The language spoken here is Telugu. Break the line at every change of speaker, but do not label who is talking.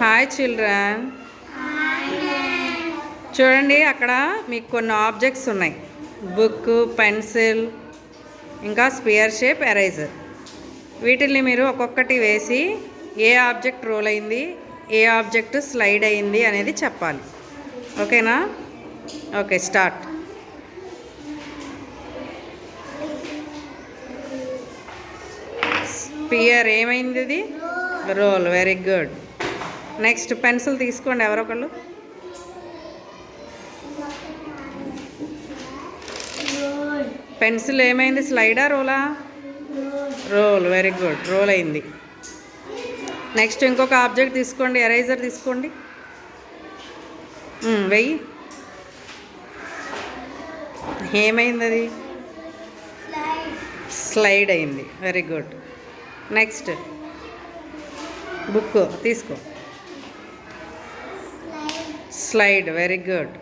Hi children. చూడండి, అక్కడ మీకు కొన్ని ఆబ్జెక్ట్స్ ఉన్నాయి. బుక్, పెన్సిల్, ఇంకా స్పియర్ షేప్ ఎరేజర్. వీటిల్ని మీరు ఒక్కొక్కటి వేసి ఏ ఆబ్జెక్ట్ రోల్ అయింది, ఏ ఆబ్జెక్ట్ స్లైడ్ అయింది అనేది చెప్పాలి. ఓకేనా? Okay, start. స్పియర్ ఏమైంది? ఇది roll. Very good. Next pencil తీసుకోండి ఎవరొకళ్ళు. పెన్సిల్ ఏమైంది? స్లైడా, రోలా? రోల్. వెరీ గుడ్, రోల్ అయింది. నెక్స్ట్ ఇంకొక ఆబ్జెక్ట్ తీసుకోండి. ఎరేజర్ తీసుకోండి, వెయ్యి. ఏమైంది? అది స్లైడ్ అయింది. Very good. నెక్స్ట్ బుక్ తీసుకో. స్లైడ్. Very good.